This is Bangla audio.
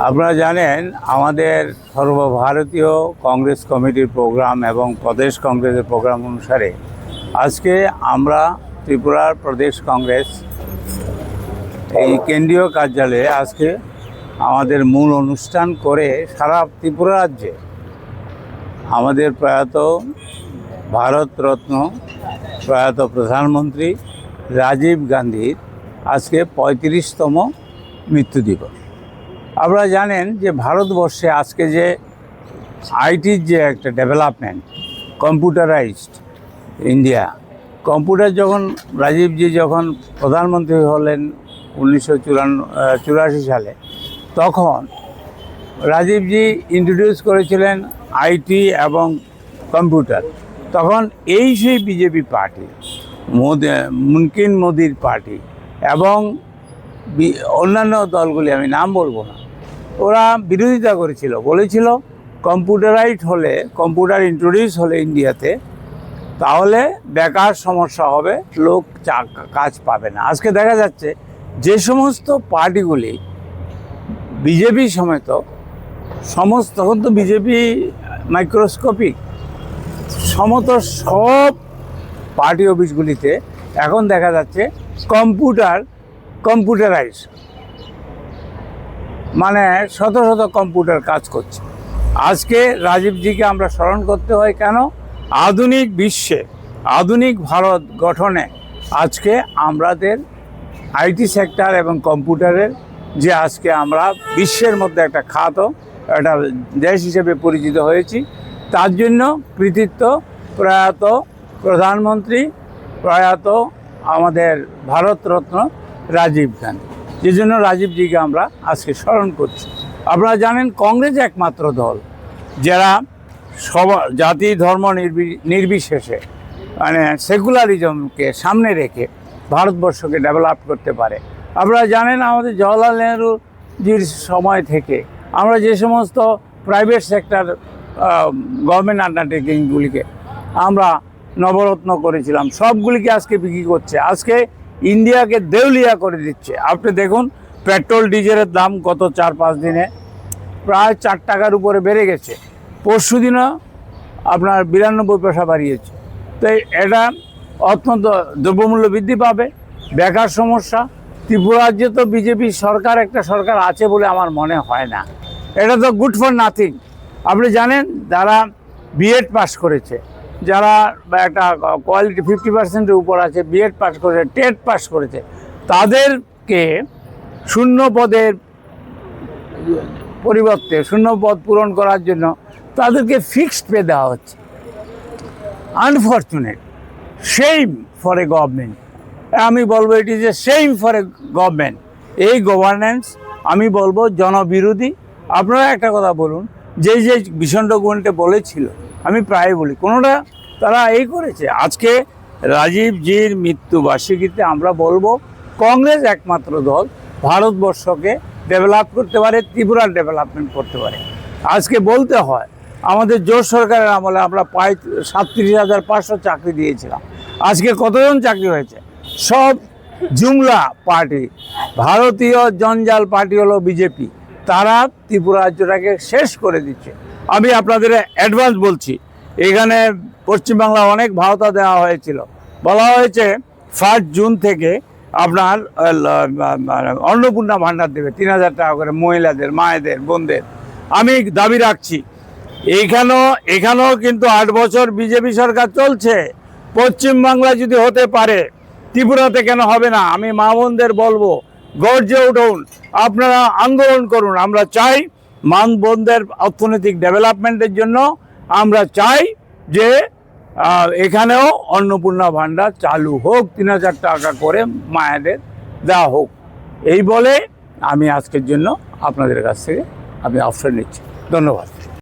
আপনারা জানেন আমাদের সর্বভারতীয় কংগ্রেস কমিটির প্রোগ্রাম এবং প্রদেশ কংগ্রেসের প্রোগ্রাম অনুসারে আজকে আমরা ত্রিপুরার প্রদেশ কংগ্রেস এই কেন্দ্রীয় কার্যালয়ে আজকে আমাদের মূল অনুষ্ঠান করে সারা ত্রিপুরা রাজ্যে আমাদের প্রয়াত ভারতরত্ন প্রয়াত প্রধানমন্ত্রী রাজীব গান্ধীর আজকে 35তম মৃত্যু দিবস। আপনারা জানেন যে ভারতবর্ষে আজকে যে আইটির যে একটা ডেভেলপমেন্ট, কম্পিউটারাইজড ইন্ডিয়া, কম্পিউটার যখন রাজীবজি যখন প্রধানমন্ত্রী হলেন 1984 সালে, তখন রাজীবজি ইন্ট্রোডিউস করেছিলেন আইটি এবং কম্পিউটার। তখন এই সেই বিজেপি পার্টি, মুমকিন মোদির পার্টি এবং অন্যান্য দলগুলি, আমি নাম বলবো না, ওরা বিরোধিতা করেছিল, বলেছিল কম্পিউটারাইজড হলে, কম্পিউটার ইন্ট্রোডিউস হলে ইন্ডিয়াতে, তাহলে বেকার সমস্যা হবে, লোক কাজ পাবে না। আজকে দেখা যাচ্ছে যে সমস্ত পার্টিগুলি বিজেপি সমেত সমস্ত, তখন তো বিজেপি মাইক্রোস্কোপিক, সমস্ত সব পার্টি অফিসগুলিতে এখন দেখা যাচ্ছে কম্পিউটারাইজ, মানে শত শত কম্পিউটার কাজ করছে। আজকে রাজীবজিকে আমরা স্মরণ করতে হয় কেন? আধুনিক বিশ্বে, আধুনিক ভারত গঠনে আজকে আমাদের আইটি সেক্টর এবং কম্পিউটারের যে আজকে আমরা বিশ্বের মধ্যে একটা খ্যাত একটা দেশ হিসেবে পরিচিত হয়েছি, তার জন্য কৃতিত্ব প্রয়াত প্রধানমন্ত্রী, প্রয়াত আমাদের ভারতরত্ন রাজীব গান্ধী, যে জন্য রাজীবজিকে আমরা আজকে স্মরণ করছি। আপনারা জানেন কংগ্রেস একমাত্র দল যারা জাতি ধর্ম নির্বিশেষে, মানে সেকুলারিজমকে সামনে রেখে ভারতবর্ষকে ডেভেলপ করতে পারে। আপনারা জানেন আমাদের জওহরলাল নেহরুজির সময় থেকে আমরা যে সমস্ত প্রাইভেট সেক্টর গভর্নমেন্ট আন্ডারটেকিংগুলিকে আমরা নবরত্ন করেছিলাম, সবগুলিকে আজকে বিক্রি করছে, আজকে ইন্ডিয়াকে দেউলিয়া করে দিচ্ছে। আপনি দেখুন পেট্রোল ডিজেলের দাম গত 4-5 দিনে প্রায় 4 টাকার উপরে বেড়ে গেছে, পরশু দিনও আপনার 92 পয়সা বাড়িয়েছে। তাই এটা অত্যন্ত দ্রব্যমূল্য বৃদ্ধি পাবে, বেকার সমস্যা। ত্রিপুরা রাজ্যে তো বিজেপি সরকার, একটা সরকার আছে বলে আমার মনে হয় না, এটা তো গুড ফর নাথিং। আপনি জানেন যারা বিএড পাস করেছে, যারা একটা কোয়ালিটি 50%-এর উপর আছে, বিএড পাস করেছে, টেট পাস করেছে, তাদেরকে শূন্য পদের পরিবর্তে, শূন্য পদ পূরণ করার জন্য তাদেরকে ফিক্সড পে দেওয়া হচ্ছে। Unfortunate, shame for a government. আমি বলবো it is a shame for a government. এই গভর্নেন্স আমি বলবো জনবিরোধী। আপনারা একটা কথা বলুন, যে ভীষণ ডকুমেন্টে বলেছিল, আমি প্রায় বলি কোনোটা তারা এই করেছে। আজকে রাজীবজির মৃত্যুবার্ষিকীতে আমরা বলবো কংগ্রেস একমাত্র দল ভারতবর্ষকে ডেভেলপ করতে পারে, ত্রিপুরার ডেভেলপমেন্ট করতে পারে। আজকে বলতে হয় আমাদের জোট সরকারের আমলে আমরা প্রায় 37,500 চাকরি দিয়েছিলাম, আজকে কতজন চাকরি হয়েছে? সব জুমলা পার্টি, ভারতীয় জঞ্জাল পার্টি হলো বিজেপি, তারা ত্রিপুরা রাজ্যটাকে শেষ করে দিচ্ছে। আমি আপনাদের অ্যাডভান্স বলছি, এখানে পশ্চিমবাংলা অনেক ভাওতা দেওয়া হয়েছিল, বলা হয়েছে 1 জুন থেকে আপনার অন্নপূর্ণা ভাণ্ডার দেবে 3,000 টাকা করে মহিলাদের, মায়েদের, বোনদের। আমি দাবি রাখছি এখানেও কিন্তু 8 বছর বিজেপি সরকার চলছে। পশ্চিমবাংলা যদি হতে পারে, ত্রিপুরাতে কেন হবে না? আমি মা বোনদের বলবো, গর্জে উঠুন, আপনারা আন্দোলন করুন। আমরা চাই মা বোনদের অর্থনৈতিক ডেভেলপমেন্টের জন্য, আমরা চাই যে এখানেও অন্নপূর্ণা ভাণ্ডার চালু হোক, 3,000 টাকা করে মায়েদের দেওয়া হোক। এই বলে আমি আজকের জন্য আপনাদের কাছ থেকে আমি অবসর নিচ্ছি। ধন্যবাদ।